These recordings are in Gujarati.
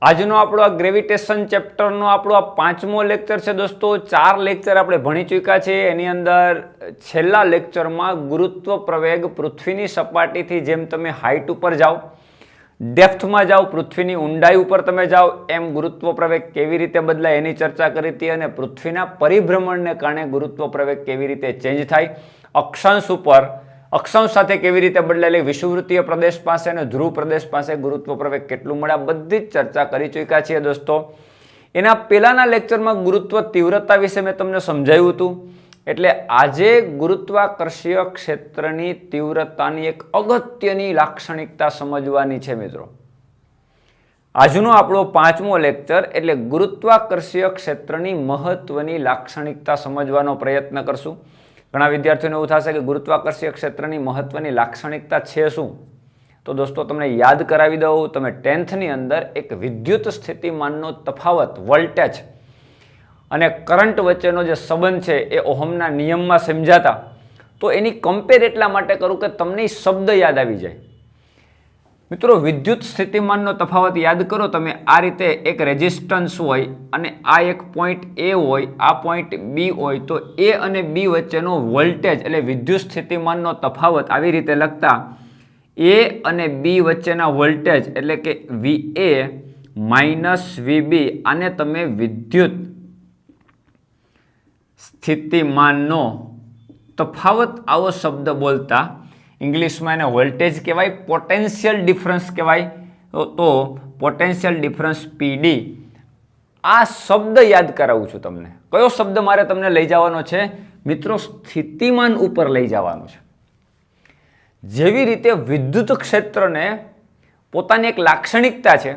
આજનો આપણો આ ગ્રેવિટેશન ચેપ્ટરનો આપણો આ 5મો લેક્ચર છે દોસ્તો। 4 લેક્ચર આપણે ભણી ચૂક્યા છે। એની અંદર છેલ્લા લેક્ચરમાં ગુરુત્વ પ્રવેગ પૃથ્વીની સપાટીથી જેમ તમે હાઈટ ઉપર જાઓ, ડેપ્થમાં જાઓ, પૃથ્વીની ઊંડાઈ ઉપર તમે જાઓ, એમ ગુરુત્વ પ્રવેગ કેવી રીતે બદલાય એની ચર્ચા કરી હતી। અને પૃથ્વીના પરિભ્રમણને કારણે ગુરુત્વ પ્રવેગ કેવી રીતે ચેન્જ થાય, અક્ષાંશ ઉપર અક્ષાંશ સાથે કેવી રીતે બદલાય, વિષુવવૃત્તીય પ્રદેશ પાસે અને ધ્રુવ પ્રદેશ પાસે ગુરુત્વ પ્રવેગ કેટલું મળે, બધી જ ચર્ચા કરી ચૂક્યા છીએ દોસ્તો। એના પહેલાના લેક્ચરમાં ગુરુત્વ તીવ્રતા વિશે મેં તમને સમજાવ્યું હતું। એટલે આજે ગુરુત્વાકર્ષીય ક્ષેત્રની તીવ્રતાની એક અગત્યની લાક્ષણિકતા સમજવાની છે મિત્રો। આજનો આપણો 5મો લેક્ચર એટલે ગુરુત્વાકર્ષીય ક્ષેત્રની મહત્વની લાક્ષણિકતા સમજવાનો પ્રયત્ન કરશું। ઘણા વિદ્યાર્થીઓને એવું થશે કે ગુરુત્વાકર્ષીય ક્ષેત્રની મહત્વની લાક્ષણિકતા છે શું? તો દોસ્તો તમને યાદ કરાવી દઉં, તમે 10th ની અંદર એક વિદ્યુત સ્થિતિમાનનો તફાવત, વોલ્ટેજ અને કરંટ વચ્ચેનો જે સંબંધ છે એ ઓહમના નિયમમાં સમજાતા। તો એની કમ્પેર એટલા માટે કરું કે તમને શબ્દ યાદ આવી જાય। મિત્રો, વિદ્યુત સ્થિતિમાનનો તફાવત યાદ કરો તમે। આ રીતે એક રેઝિસ્ટન્સ હોય અને આ એક પોઈન્ટ એ હોય, આ પોઈન્ટ બી હોય, તો એ અને બી વચ્ચેનો વોલ્ટેજ એટલે વિદ્યુત સ્થિતિમાનનો તફાવત આવી રીતે લખતા, એ અને બી વચ્ચેના વોલ્ટેજ એટલે કે VA માઇનસ VB, આને તમે વિદ્યુત સ્થિતિમાનનો તફાવત આવો શબ્દ બોલતા। ઇંગ્લિશમાં એને વોલ્ટેજ કહેવાય, પોટેન્શિયલ ડિફરન્સ કહેવાય, તો પોટેન્શિયલ ડિફરન્સ PD। આ શબ્દ યાદ કરાવું છું તમને। કયો શબ્દ મારે તમને લઈ જવાનો છે મિત્રો? સ્થિતિમાન ઉપર લઈ જવાનું છે। જેવી રીતે વિદ્યુત ક્ષેત્રને પોતાની એક લાક્ષણિકતા છે,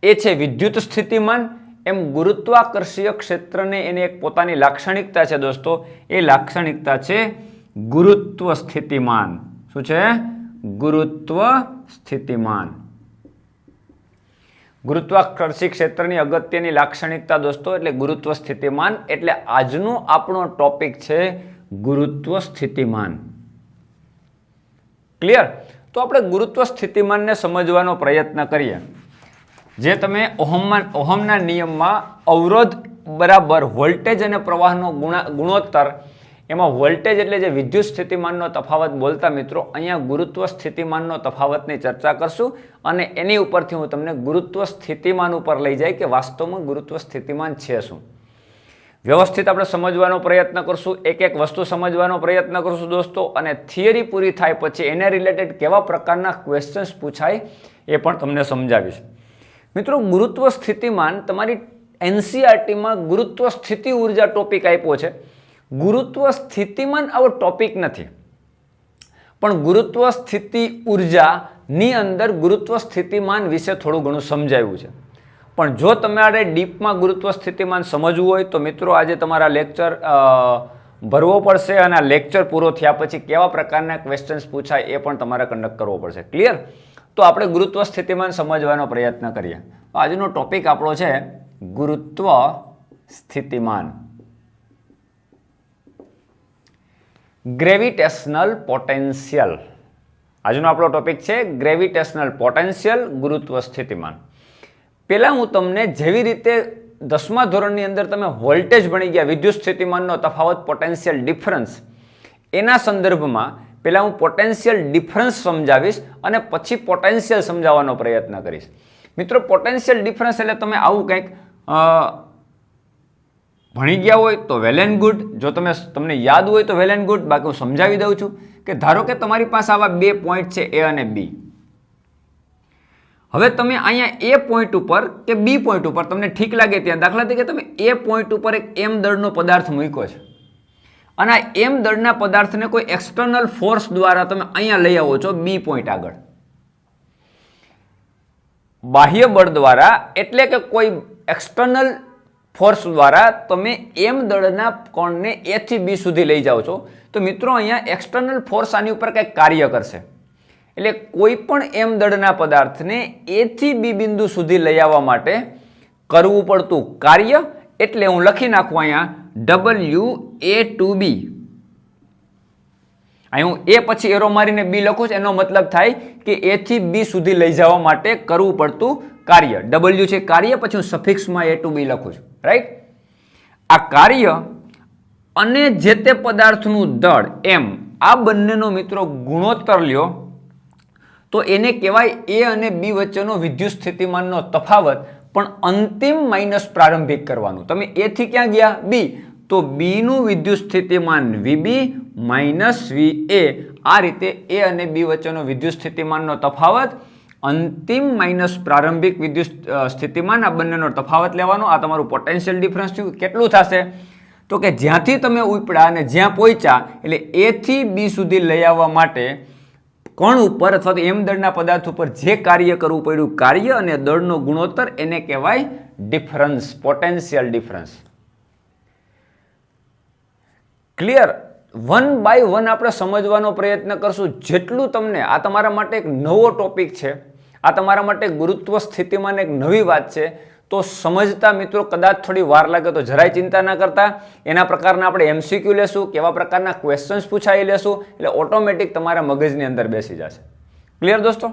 એ છે વિદ્યુત સ્થિતિમાન, એમ ગુરુત્વાકર્ષીય ક્ષેત્રને એની એક પોતાની લાક્ષણિકતા છે દોસ્તો। એ લાક્ષણિકતા છે ગુરુત્વ સ્થિતિમાન। શું છે? ગુરુત્વ સ્થિતિમાન। ગુરુત્વાકર્ષી ક્ષેત્રની અગત્યની લાક્ષણિકતા દોસ્તો એટલે ગુરુત્વ સ્થિતિમાન। એટલે આજનો આપણો ટોપિક છે ગુરુત્વ સ્થિતિમાન। ક્લિયર? તો આપણે ગુરુત્વ સ્થિતિમાનને સમજવાનો પ્રયત્ન કરીએ। જે તમે ઓહમના નિયમમાં અવરોધ બરાબર વોલ્ટેજ અને પ્રવાહનો ગુણોત્તર, એમાં વોલ્ટેજ એટલે જે વિદ્યુત સ્થિતિમાનનો તફાવત બોલતા મિત્રો, અહીંયા ગુરુત્વ સ્થિતિમાનનો તફાવતની ચર્ચા કરશું અને એની ઉપરથી હું તમને ગુરુત્વ સ્થિતિમાન ઉપર લઈ જાય કે વાસ્તવમાં ગુરુત્વ સ્થિતિમાન છે શું। વ્યવસ્થિત આપણે સમજવાનો પ્રયત્ન કરશું, એક એક વસ્તુ સમજવાનો પ્રયત્ન કરશું દોસ્તો। અને થિયરી પૂરી થાય પછી એને રિલેટેડ કેવા પ્રકારના ક્વેશ્ચન્સ પૂછાય એ પણ તમને સમજાવીશ મિત્રો। ગુરુત્વ સ્થિતિમાન તમારી NCERTમાં ગુરુત્વ સ્થિતિ ઉર્જા ટોપિક આપ્યો છે। ગુરુત્વ સ્થિતિમાન આવો ટોપિક નથી, પણ ગુરુત્વ સ્થિતિ ઉર્જાની અંદર ગુરુત્વ સ્થિતિમાન વિશે થોડું ઘણું સમજાવ્યું છે। પણ જો તમારે ડીપમાં ગુરુત્વ સ્થિતિમાન સમજવું હોય તો મિત્રો આજે તમારા લેક્ચર ભરવો પડશે અને આ લેક્ચર પૂરો થયા પછી કેવા પ્રકારના ક્વેશ્ચન્સ પૂછાય એ પણ તમારે કન્ડક્ટ કરવો પડશે। ક્લિયર? તો આપણે ગુરુત્વ સ્થિતિમાન સમજવાનો પ્રયત્ન કરીએ। આજનો ટોપિક આપણો છે ગુરુત્વ સ્થિતિમાન, ગ્રેવિટેશનલ પોટેન્શિયલ। આજનો આપણો ટોપિક છે ગ્રેવિટેશનલ પોટેન્શિયલ, ગુરુત્વ સ્થિતિમાન। પહેલા હું તમને જેવી રીતે 10મા ધોરણની અંદર તમે વોલ્ટેજ ભણી ગયા, વિદ્યુત સ્થિતિમાનનો તફાવત, પોટેન્શિયલ ડિફરન્સ, એના સંદર્ભમાં પહેલા હું પોટેન્શિયલ ડિફરન્સ સમજાવીશ અને પછી પોટેન્શિયલ સમજાવવાનો પ્રયત્ન કરીશ મિત્રો। પોટેન્શિયલ ડિફરન્સ એટલે તમે આવું કંઈક ભણી ગયા હોય તો વેલ એન્ડ ગુડ, જો તમને યાદ હોય તો વેલ એન્ડ ગુડ, બાકી હું સમજાવી દઉં છું કે ધારો કે તમારી પાસે આવા બે પોઈન્ટ છે A અને B। હવે તમે અહીંયા A પોઈન્ટ ઉપર કે B પોઈન્ટ ઉપર તમને ઠીક લાગે ત્યાં, દાખલા તરીકે તમે A પોઈન્ટ ઉપર એક M દળનો પદાર્થ મૂક્યો છે અને આ M દળના પદાર્થને કોઈ એક્સટર્નલ ફોર્સ દ્વારા તમે અહીંયા લઈ આવો છો B પોઈન્ટ આગળ, બાહ્ય બળ દ્વારા, એટલે કે કોઈ એક્સટર્નલ ફોર્સ દ્વારા તમે M દળના કોણને A થી B સુધી લઈ જાઓ છો। તો મિત્રો અહીંયા એક્સટર્નલ ફોર્સ આની ઉપર કંઈક કાર્ય કરશે। એટલે કોઈ પણ M દળના પદાર્થને A થી B બિંદુ સુધી લઈ આવવા માટે કરવું પડતું કાર્ય, એટલે હું લખી નાખું અહીંયા WA to B। અહીં હું A પછી એરો મારીને B લખું છું, એનો મતલબ થાય કે A થી B સુધી લઈ જવા માટે કરવું પડતું કાર્ય, ડબલ્યુ છે કાર્ય, પછી હું સફિક્સમાં એ ટુ બી લખું છું, રાઈટ. આ કાર્ય અને જે તે પદાર્થનું દળ એમ આ બંનેનો મિત્રો ગુણોત્તર લ્યો તો એને કહેવાય એ અને બી વચ્ચેનો વિદ્યુત સ્થિતિમાનનો તફાવત, પણ અંતિમ માઇનસ પ્રારંભિક કરવાનું. તમે એ થી ક્યાં ગયા? બી. તો બી નું વિદ્યુત સ્થિતિમાન વીબી માઇનસ વીએ. આ રીતે એ અને બી વચ્ચેનો વિદ્યુત સ્થિતિમાનનો તફાવત, અંતિમ માઇનસ પ્રારંભિક વિદ્યુત સ્થિતિમાન, આ બંનેનો તફાવત લેવાનો. આ તમારું પોટેન્શિયલ ડિફરન્સ થયું. કેટલું થશે? તો કે જ્યાંથી તમે ઉપડ્યા અને જ્યાં પહોંચ્યા એટલે એ થી બી સુધી લઈ આવવા માટે કણ ઉપર અથવા તો એમ દળના પદાર્થ ઉપર જે કાર્ય કરવું પડ્યું, કાર્ય અને દળનો ગુણોત્તર, એને કહેવાય difference, potential difference. Clear? One by one આપણે સમજવાનો પ્રયત્ન કરશું. જેટલું તમને, આ તમારા માટે એક નવો ટોપિક છે, આ તમારા માટે ગુરુત્વ સ્થિતિમાં એક નવી વાત છે, તો સમજતા મિત્રો કદાચ થોડી વાર લાગે તો જરાય ચિંતા ના કરતા. એના પ્રકારના આપણે એમસીક્યુ લેશું, કેવા પ્રકારના ક્વેશ્ચન્સ પૂછાઈ લેશું, એટલે ઓટોમેટિક તમારા મગજની અંદર બેસી જશે. ક્લિયર દોસ્તો?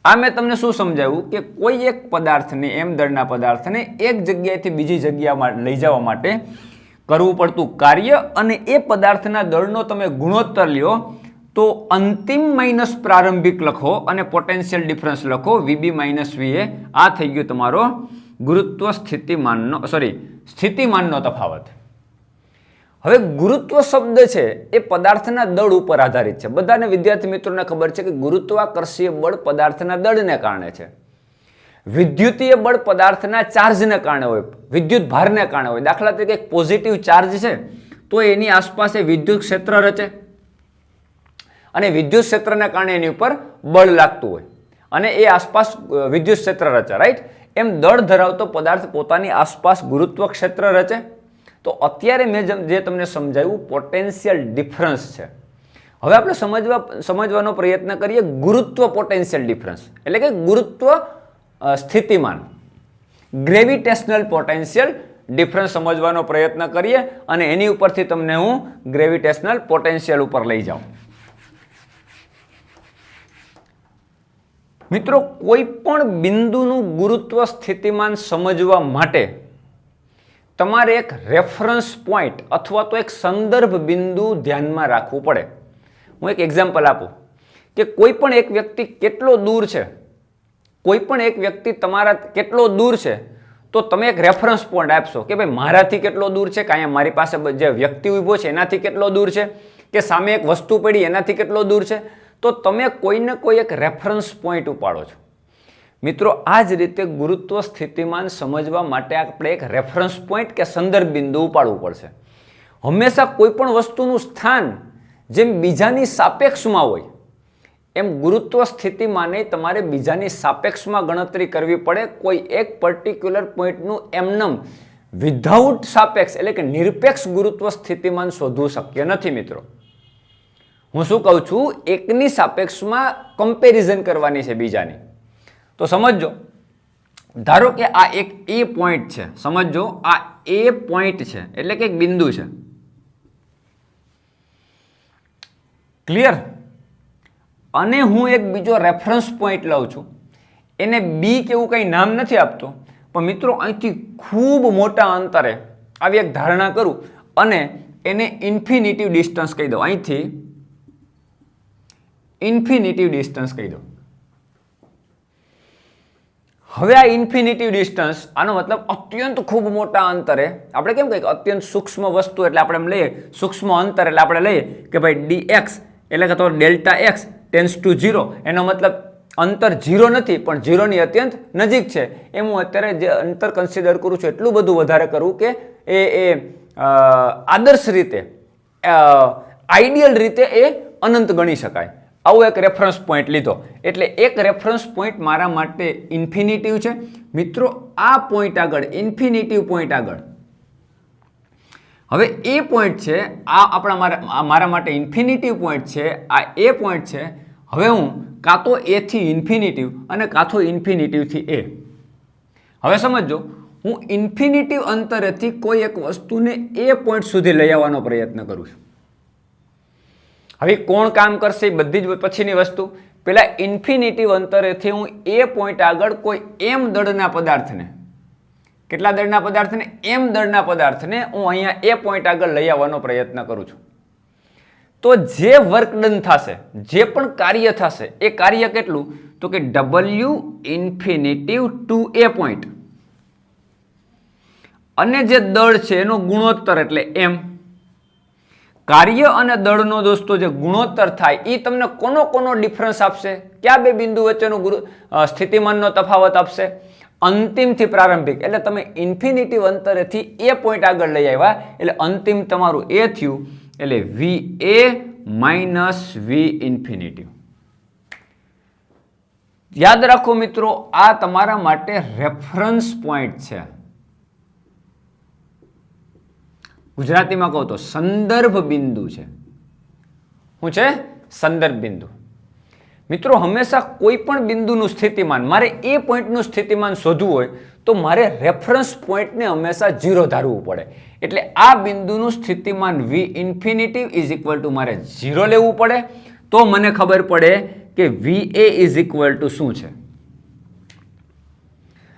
આ મેં તમને શું સમજાવ્યું કે કોઈ એક પદાર્થને, એમ દળના પદાર્થને એક જગ્યાએથી બીજી જગ્યામાં લઈ જવા માટે કરવું પડતું કાર્ય અને એ પદાર્થના દળનો તમે ગુણોત્તર લ્યો તો અંતિમ માઇનસ પ્રારંભિક લખો અને પોટેન્શિયલ ડિફરન્સ લખો, વીબી માઇનસ વીએ. આ થઈ ગયો તમારો ગુરુત્વ સ્થિતિમાનનો તફાવત. હવે ગુરુત્વ શબ્દ છે એ પદાર્થના દળ ઉપર આધારિત છે. બધાને વિદ્યાર્થી મિત્રોને ખબર છે કે ગુરુત્વાકર્ષીય બળ પદાર્થના દળને કારણે છે, વિદ્યુતીય બળ પદાર્થના ચાર્જને કારણે હોય, વિદ્યુત ભારને કારણે હોય. દાખલા તરીકે એક પોઝિટિવ ચાર્જ છે તો એની આસપાસ વિદ્યુત ક્ષેત્ર રચે અને વિદ્યુત ક્ષેત્રને કારણે એની ઉપર બળ લાગતું હોય અને એ આસપાસ વિદ્યુત ક્ષેત્ર રચે, રાઈટ. એમ દળ ધરાવતો પદાર્થ પોતાની આસપાસ ગુરુત્વ ક્ષેત્ર રચે. તો અત્યારે મેં જે તમને સમજાવ્યું પોટેન્શિયલ ડિફરન્સ છે. હવે આપણે સમજવાનો પ્રયત્ન કરીએ ગુરુત્વ પોટેન્શિયલ ડિફરન્સ, એટલે કે ગુરુત્વ સ્થિતિમાન, ગ્રેવિટેશનલ પોટેન્શિયલ ડિફરન્સ સમજવાનો પ્રયત્ન કરીએ અને એની ઉપરથી તમને હું ગ્રેવિટેશનલ પોટેન્શિયલ ઉપર લઈ જાઉં. મિત્રો, કોઈ પણ બિંદુનું ગુરુત્વ સ્થિતિમાન સમજવા માટે તમારે એક રેફરન્સ પોઈન્ટ અથવા તો એક સંદર્ભ બિંદુ ધ્યાનમાં રાખવું પડે. હું એક એક્ઝામ્પલ આપું કે કોઈ પણ એક વ્યક્તિ કેટલો દૂર છે, કોઈ પણ એક વ્યક્તિ તમારા કેટલો દૂર છે, તો તમે એક રેફરન્સ પોઈન્ટ આપશો કે ભાઈ મારાથી કેટલો દૂર છે, કે અહીંયા મારી પાસે જે વ્યક્તિ ઊભો છે એનાથી કેટલો દૂર છે, કે સામે એક વસ્તુ પડી એનાથી કેટલો દૂર છે. તો તમે કોઈને કોઈ એક રેફરન્સ પોઈન્ટ ઉપાડો છો. મિત્રો, આ જ રીતે ગુરુત્વ સ્થિતિમાન સમજવા માટે આપણે એક રેફરન્સ પોઈન્ટ કે સંદર્ભ બિંદુ ઉપાડવું પડશે. હંમેશા કોઈ પણ વસ્તુનું સ્થાન જેમ બીજાની સાપેક્ષમાં હોય એમ ગુરુત્વ સ્થિતિમાને તમારે બીજાની સાપેક્ષમાં ગણતરી કરવી પડે. કોઈ એક પર્ટિક્યુલર પોઈન્ટનું એમનેમ વિધાઉટ સાપેક્ષ એટલે કે નિરપેક્ષ ગુરુત્વ સ્થિતિમાન શોધવું શક્ય નથી. મિત્રો, હું શું કહું છું, એકની સાપેક્ષમાં કમ્પેરિઝન કરવાની છે બીજાની. તો સમજો, ધારો કે આ એક એ પોઈન્ટ છે, સમજો આ એ પોઈન્ટ છે એટલે કે એક બિંદુ છે. ક્લિયર? અને હું એક બીજો રેફરન્સ પોઈન્ટ લઉં છું, એને બી કેવું કંઈ નામ નથી આપતો, પણ મિત્રો અહીંથી ખૂબ મોટા અંતરે આવી એક ધારણા કરું અને એને ઇન્ફિનિટિવ ડિસ્ટન્સ કહી દઉં. અહીંથી ઇન્ફિનિટિવ ડિસ્ટન્સ કહી દઉં. હવે આ ઇન્ફિનિટિવ ડિસ્ટન્સ, આનો મતલબ અત્યંત ખૂબ મોટા અંતરે, આપણે કેમ કહીએ અત્યંત સૂક્ષ્મ વસ્તુ એટલે આપણે એમ લઈએ સૂક્ષ્મ અંતર એટલે આપણે લઈએ કે ભાઈ dx એટલે કે તો ડેલ્ટા એક્સ ટેન્સ ટુ 0, એનો મતલબ અંતર 0 નથી પણ 0 ની અત્યંત નજીક છે. એમ હું અત્યારે જે અંતર કન્સિડર કરું છું એટલું બધું વધારે કરવું કે એ આદર્શ રીતે, આઈડિયલ રીતે એ અનંત ગણી શકાય. આવો એક રેફરન્સ પોઈન્ટ લીધો એટલે એક રેફરન્સ પોઈન્ટ મારા માટે ઇન્ફિનિટિવ છે. મિત્રો, આ પોઈન્ટ આગળ ઇન્ફિનિટિવ પોઈન્ટ આગળ હવે એ પોઈન્ટ છે, આ આપણા મારા માટે ઇન્ફિનિટિવ પોઈન્ટ છે, આ એ પોઈન્ટ છે. હવે હું કાં તો એ થી ઇન્ફિનિટિવ અને કાં તો ઇન્ફિનિટિવથી એ. હવે સમજો, હું ઇન્ફિનિટિવ અંતરેથી કોઈ એક વસ્તુને એ પોઈન્ટ સુધી લઈ આવવાનો પ્રયત્ન કરું છું. હવે કોણ કામ કરશે એ બધી જ પછીની વસ્તુ. પેલા ઇન્ફિનિટિવ અંતરેથી હું એ પોઈન્ટ આગળ કોઈ એમ દળના પદાર્થને, કેટલા દળના પદાર્થને? એમ દળના પદાર્થને હું અહીંયા એ પોઈન્ટ આગળ લઈ આવવાનો પ્રયત્ન કરું છું. તો જે વર્ક ડન થશે, જે પણ કાર્ય થશે, એ કાર્ય કેટલું? તો કે W ઇન્ફિનિટિવ ટુ એ પોઈન્ટ, અને જે દળ છે એનો ગુણોત્તર એટલે એમ. કાર્ય અને દળનો દોસ્તો જે ગુણોત્તર થાય એ તમને કોનો ડિફરન્સ આપશે? કયા બે બિંદુ વચ્ચેનો સ્થિતિમાનનો તફાવત આપશે? અંતિમથી પ્રારંભિક. એટલે તમે ઇન્ફિનિટિવ અંતરેથી એ પોઈન્ટ આગળ લઈ આવ્યા એટલે અંતિમ તમારું એ થયું, એટલે VA માઇનસ V ઇન્ફિનિટિવ. યાદ રાખો મિત્રો, આ તમારા માટે રેફરન્સ પોઈન્ટ છે. ગુજરાતીમાં કહું તો સંદર્ભ બિંદુ છે. શું છે? સંદર્ભ બિંદુ. મિત્રો, હંમેશા કોઈ પણ બિંદુનું સ્થિતિમાન, મારે એ પોઈન્ટનું સ્થિતિમાન શોધવું હોય તો મારે રેફરન્સ પોઈન્ટને હંમેશા 0 ધારવું પડે. એટલે આ બિંદુનું સ્થિતિમાન V infinitive is equal two મારે 0 લેવું પડે, તો મને ખબર પડે કે VA ઇઝ ઇક્વલ ટુ શું છે.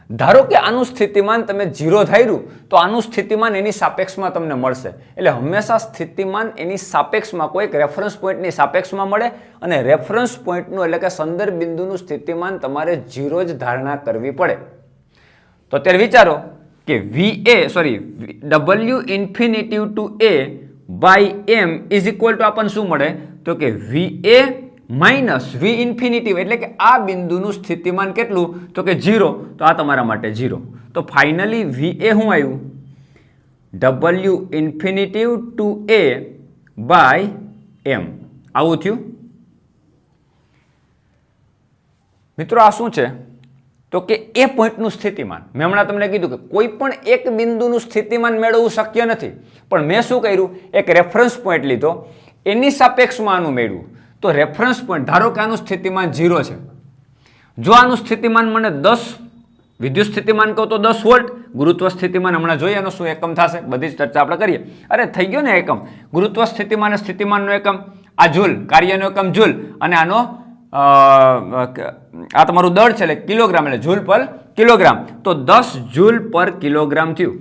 ધારો કે આનું સ્થિતિમાન તમે 0 ધાર્યું તો આનું સ્થિતિમાન એની સાપેક્ષમાં તમને મળશે. એટલે હંમેશા સ્થિતિમાન એની સાપેક્ષમાં, કોઈક રેફરન્સ પોઈન્ટની સાપેક્ષમાં મળે, અને રેફરન્સ પોઈન્ટનું એટલે કે સંદર્ભ બિંદુનું સ્થિતિમાન તમારે 0 જ ધારણા કરવી પડે. તો અત્યારે વિચારો કે W infinitive to A by M is equal to આપણને શું મળે? તો કે VA માઇનસ V ઇન્ફિનિટિવ, એટલે કે આ બિંદુનું સ્થિતિમાન કેટલું? તો કે 0. તો આ તમારા માટે 0. તો ફાઇનલી VA શું આવ્યું? W infinitive to A by M. આવું થયું. મિત્રો, આ શું છે? તો કે એ પોઈન્ટનું સ્થિતિમાન. મેં હમણાં તમને કીધું કે કોઈ પણ એક બિંદુનું સ્થિતિમાન મેળવવું શક્ય નથી, પણ મેં શું કર્યું? એક રેફરન્સ પોઈન્ટ લીધો, એની સાપેક્ષમાં આનું મેળવ્યું. તો રેફરન્સ પોઈન્ટ, ધારો કે આનું સ્થિતિમાન 0 છે. જો આનું સ્થિતિમાન મને 10, વિદ્યુત સ્થિતિમાન કહું તો 10 વોલ્ટ, ગુરુત્વ સ્થિતિમાન હમણાં જોઈએ એનો શું એકમ થશે, બધી જ ચર્ચા આપણે કરીએ. અરે થઈ ગયો ને એકમ. ગુરુત્વ સ્થિતિમાન, સ્થિતિમાનનો એકમ આ જૂલ, કાર્યનો એકમ જૂલ, અને આનો આ તમારું દળ છે એટલે કિલોગ્રામ, એટલે જૂલ પર કિલોગ્રામ. તો 10 જૂલ પર કિલોગ્રામ થયું.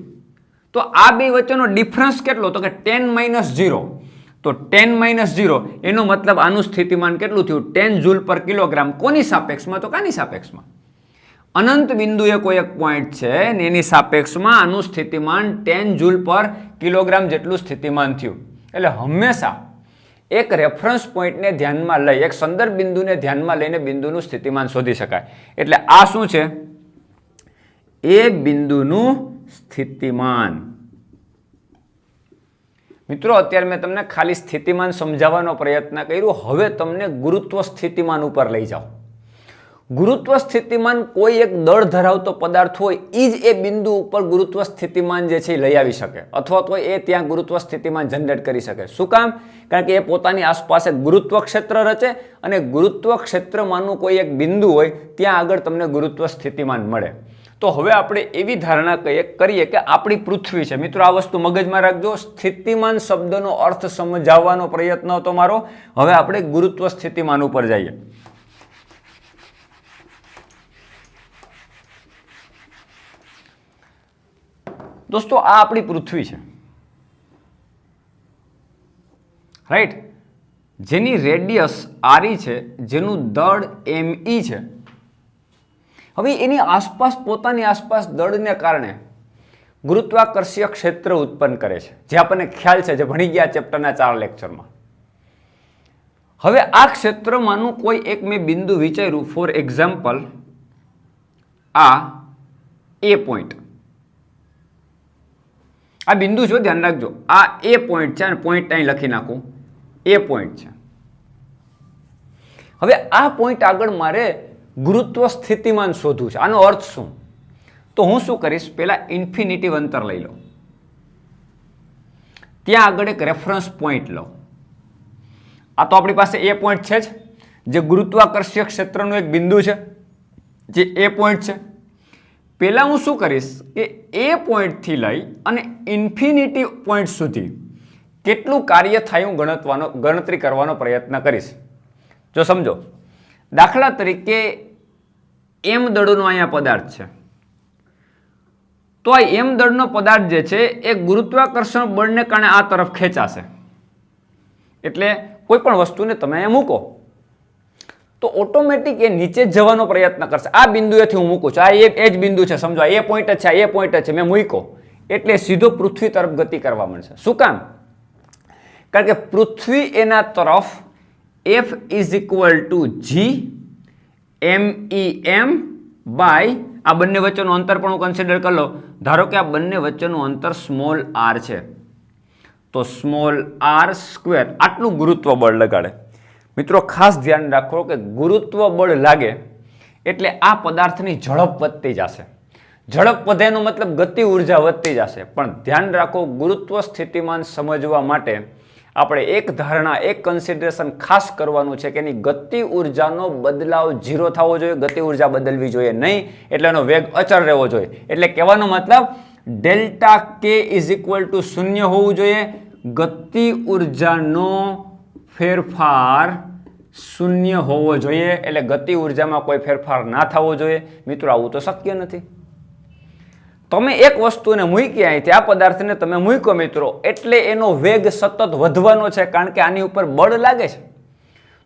તો આ બે વચ્ચેનો ડિફરન્સ કેટલો? તો કે 10 - 0. તો 10 - 0 એનો મતલબ આનું સ્થિતિમાન કેટલું થયું? 10 જૂલ પર કિલોગ્રામ. કોની સાપેક્ષમાં? તો કાની સાપેક્ષમાં? અનંત બિંદુએ કોઈ એક પોઈન્ટ છે ને એની સાપેક્ષમાં આનું સ્થિતિમાન 10 જૂલ પર કિલોગ્રામ જેટલું સ્થિતિમાન થયું. એટલે હંમેશા એક રેફરન્સ પોઈન્ટને ધ્યાનમાં લઈ, એક સંદર્ભ બિંદુને ધ્યાનમાં લઈને બિંદુનું સ્થિતિમાન શોધી શકાય. એટલે આ શું છે? એ બિંદુનું સ્થિતિમાન. મિત્રો, અત્યારે મેં તમને ખાલી સ્થિતિમાન સમજાવવાનો પ્રયત્ન કર્યો. હવે તમને ગુરુત્વ સ્થિતિમાન ઉપર લઈ જાઓ. ગુરુત્વ સ્થિતિમાન કોઈ એક દળ ધરાવતો પદાર્થ હોય એ જ એ બિંદુ ઉપર ગુરુત્વ સ્થિતિમાન જે છે એ લઈ આવી શકે, અથવા તો એ ત્યાં ગુરુત્વ સ્થિતિમાન જનરેટ કરી શકે. શું કામ? કારણ કે એ પોતાની આસપાસ એક ગુરુત્વ ક્ષેત્ર રચે, અને ગુરુત્વ ક્ષેત્રમાંનું કોઈ એક બિંદુ હોય ત્યાં આગળ તમને ગુરુત્વ સ્થિતિમાન મળે. તો હવે આપણે એવી ધારણા કરીએ કે આપણી પૃથ્વી છે. મિત્રો, આ વસ્તુ મગજમાં રાખજો. સ્થિતિમાન શબ્દનો અર્થ સમજાવવાનો પ્રયત્ન હતો મારો. હવે આપણે ગુરુત્વ સ્થિતિમાન ઉપર જઈએ. દોસ્તો, આ આપણી પૃથ્વી છે, રાઈટ? જેની રેડિયસ RE છે, જેનું દળ ME છે. હવે એની આસપાસ, પોતાની આસપાસ દળને કારણે ગુરુત્વાકર્ષીય ક્ષેત્ર ઉત્પન્ન કરે છે, જે આપણને ખ્યાલ છે, જે ભણી ગયા ચેપ્ટરના 4 લેક્ચરમાં. હવે આ ક્ષેત્રમાંનું કોઈ એક મેં બિંદુ વિચાર્યું. ફોર એક્ઝામ્પલ, આ એ પોઈન્ટ, આ બિંદુ જો ધ્યાન રાખજો, આ એ પોઈન્ટ છે, અને પોઈન્ટ અહીં લખી નાખું, એ પોઈન્ટ છે. હવે આ પોઈન્ટ આગળ મારે ગુરુત્વ સ્થિતિમાન શોધવું છે. આનો અર્થ શું? તો હું શું કરીશ? પહેલા ઇન્ફિનિટિવ અંતર લઈ લો, ત્યાં આગળ એક રેફરન્સ પોઈન્ટ લો. આ તો આપણી પાસે એ પોઈન્ટ છે જ, જે ગુરુત્વાકર્ષીય ક્ષેત્રનું એક બિંદુ છે, જે એ પોઈન્ટ છે. પહેલા હું શું કરીશ કે એ પોઈન્ટથી લઈ અને ઇન્ફિનિટી પોઈન્ટ સુધી કેટલું કાર્ય થાય હું ગણતરી કરવાનો પ્રયત્ન કરીશ. જો સમજો, દાખલા તરીકે એમ દળનો અહીંયા પદાર્થ છે, તો આ એમ દળનો પદાર્થ જે છે એ ગુરુત્વાકર્ષણ બળને કારણે આ તરફ ખેંચાશે. એટલે કોઈ પણ વસ્તુને તમે અહીંયા મૂકો તો ઓટોમેટિક એ નીચે જવાનો પ્રયત્ન કરશે. આ બિંદુએથી હું મૂકું છું, આ એ જ બિંદુ છે, સમજો એ પોઈન્ટ જ છે, એ પોઈન્ટ જ છે, મેં મૂક્યો એટલે સીધો પૃથ્વી તરફ ગતિ કરવા મળશે. શું કામ? કારણ કે પૃથ્વી એના તરફ F is equal to G MEM by આ બંને વચ્ચેનું અંતર પણ હું કન્સિડર કરી લો. ધારો કે આ બંને વચ્ચેનું અંતર સ્મોલ r છે, તો સ્મોલ r સ્ક્વેર આટલું ગુરુત્વ બળ લગાડે. મિત્રો ખાસ ધ્યાન રાખો કે ગુરુત્વ બળ લાગે એટલે આ પદાર્થની ઝડપ વધતી જશે. ઝડપ વધે એનો મતલબ ગતિ ઉર્જા વધતી જશે. પણ ધ્યાન રાખો, ગુરુત્વ સ્થિતિમાન સમજવા માટે આપણે એક ધારણા, એક કન્સિડરેશન ખાસ કરવાનું છે કે એની ગતિ ઉર્જાનો બદલાવ 0 થવો જોઈએ, ગતિ ઉર્જા બદલવી જોઈએ નહીં, એટલે એનો વેગ અચળ રહેવો જોઈએ. એટલે કહેવાનો મતલબ ડેલ્ટા કે ઇઝ ઇક્વલ ટુ 0 હોવું જોઈએ, ગતિ ઉર્જાનો ફેરફાર 0 હોવો જોઈએ. એટલે ગતિ ઉર્જામાં કોઈ ફેરફાર ના થવો જોઈએ. મિત્રો આવું તો શક્ય નથી. તમે એક વસ્તુને મૂકી અહીંથી, આ પદાર્થને તમે મૂક્યો મિત્રો, એટલે એનો વેગ સતત વધવાનો છે, કારણ કે આની ઉપર બળ લાગે છે.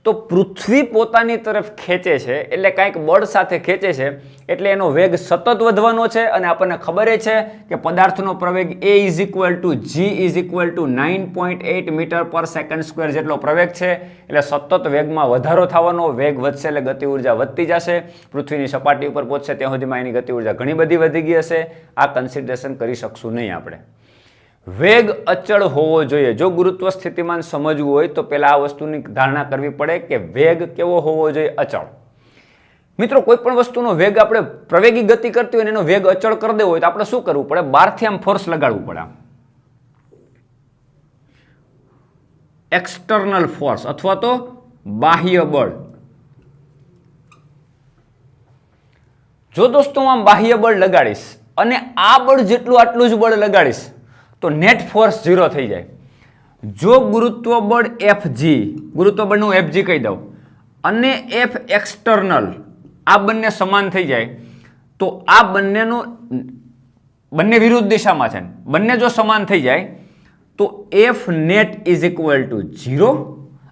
તો પૃથ્વી પોતાની તરફ ખેંચે છે, એટલે કાંઈક બળ સાથે ખેંચે છે, એટલે એનો વેગ સતત વધવાનો છે. અને આપણને ખબર છે કે પદાર્થનો પ્રવેગ A is equal to G is equal to 9.8 metre per second square જેટલો પ્રવેગ છે. એટલે સતત વેગમાં વધારો થવાનો, વેગ વધશે એટલે ગતિ ઉર્જા વધતી જશે, પૃથ્વીની સપાટી ઉપર પહોંચશે ત્યાં સુધીમાં એની ગતિ ઉર્જા ઘણી બધી વધી ગઈ હશે. આ કન્સિડરેશન કરી શકશું નહીં આપણે. વેગ અચળ હોવો જોઈએ. જો ગુરુત્વ સ્થિતિમાન સમજવું હોય તો પહેલા આ વસ્તુની ધારણા કરવી પડે કે વેગ કેવો હોવો જોઈએ? અચળ. મિત્રો કોઈ પણ વસ્તુનો વેગ આપણે પ્રવેગી ગતિ કરતી હોય એનો વેગ અચળ કરી દેવો હોય તો આપણે શું કરવું પડે? બહારથી આમ ફોર્સ લગાડવું પડે, એક્સટર્નલ ફોર્સ અથવા તો બાહ્ય બળ. જો દોસ્તો હું આમ બાહ્ય બળ લગાડીશ અને આ બળ જેટલું આટલું જ બળ લગાડીશ તો નેટ ફોર્સ 0 થઈ જાય. જો ગુરુત્વ બળ Fg, ગુરુત્વ બળનું Fg કહી દઉં, અને F એક્સટર્નલ આ બંને સમાન થઈ જાય તો આ બંને વિરુદ્ધ દિશામાં છે, બંને જો સમાન થઈ જાય તો F net is equal two 0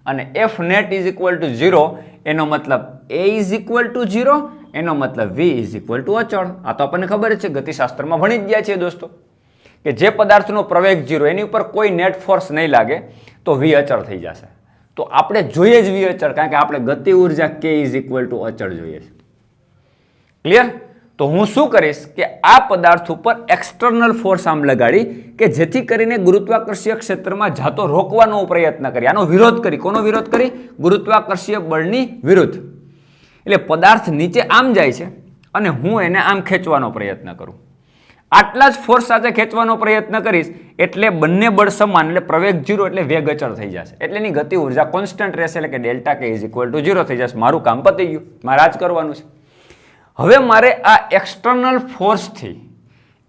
અને F net is equal two 0 એનો મતલબ A ઇઝ ઇક્વલ ટુ 0, એનો મતલબ V ઇઝ ઇક્વલ ટુ અચળ. આ તો આપણને ખબર છે, ગતિશાસ્ત્રમાં ભણી જ ગયા છે દોસ્તો, કે જે પદાર્થનો પ્રવેગ 0 એની ઉપર કોઈ નેટ ફોર્સ નહીં લાગે તો V અચળ થઈ જશે. તો આપણે જોઈએ જ V અચળ, કારણ કે આપણે ગતિ ઉર્જા K ઇઝ ઇક્વલ ટુ અચળ જોઈએ છે. ક્લિયર? તો હું શું કરીશ કે આ પદાર્થ ઉપર એક્સટર્નલ ફોર્સ આમ લગાડી કે જેથી કરીને ગુરુત્વાકર્ષીય ક્ષેત્રમાં જાતો રોકવાનો પ્રયત્ન કરી, આનો વિરોધ કરી. કોનો વિરોધ કરી? ગુરુત્વાકર્ષીય બળની વિરુદ્ધ. એટલે પદાર્થ નીચે આમ જાય છે અને હું એને આમ ખેંચવાનો પ્રયત્ન કરું. આટલા જ ફોર્સ સાથે ખેંચવાનો પ્રયત્ન કરીશ એટલે બંને બળ સમાન, એટલે પ્રવેગ 0 એટલે વેગ અચળ થઈ જશે. એટલે એની ગતિ ઉર્જા કોન્સ્ટન્ટ રહેશે, એટલે કે ડેલ્ટા કે ઇઝ ઇક્વલ ટુ 0 થઈ જશે. મારું કામ પતી ગયું, મારે આ જ કરવાનું છે. હવે મારે આ એક્સટર્નલ ફોર્સથી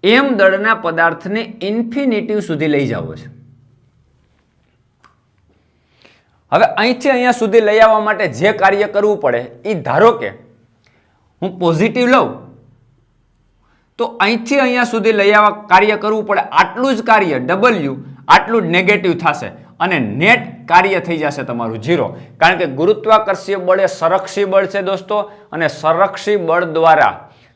એમ દળના પદાર્થને ઇન્ફિનિટી સુધી લઈ જવો છે. હવે અહીંથી અહીંયા સુધી લઈ આવવા માટે જે કાર્ય કરવું પડે એ, ધારો કે હું પોઝિટિવ લઉં તો અહીંથી અહીંયા સુધી લઈ આવવા કાર્ય કરવું પડે. આટલું જ કાર્ય W આટલું જ નેગેટિવ થશે અને નેટ કાર્ય થઈ જશે તમારું 0. કારણ કે ગુરુત્વાકર્ષીય બળ એ સંરક્ષી બળ છે દોસ્તો, અને સંરક્ષી બળ દ્વારા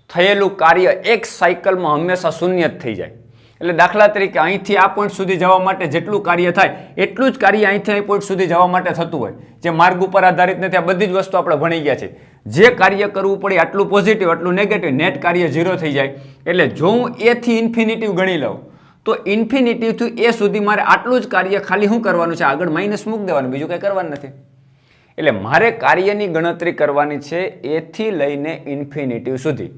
થયેલું કાર્ય એક સાયકલમાં હંમેશા શૂન્ય જ થઈ જાય. એટલે દાખલા તરીકે અહીંથી આ પોઈન્ટ સુધી જવા માટે જેટલું કાર્ય થાય એટલું જ કાર્ય અહીંથી અહીં પોઈન્ટ સુધી જવા માટે થતું હોય. જે માર્ગ ઉપર આધારિત નથી, આ બધી જ વસ્તુ આપણે ભણી ગયા છે. જે કાર્ય કરવું પડે આટલું પોઝિટિવ આટલું નેગેટિવ, નેટ કાર્ય 0 થઈ જાય. એટલે જો હું A થી ઇન્ફિનિટિવ ગણી લઉં તો ઇન્ફિનિટિવ થી A સુધી મારે આટલું જ કાર્ય ખાલી શું કરવાનું છે? આગળ માઇનસ મૂકી દેવાનું, બીજું કંઈ કરવાનું નથી. એટલે મારે કાર્યની ગણતરી કરવાની છે A થી લઈને ઇન્ફિનિટિવ સુધી.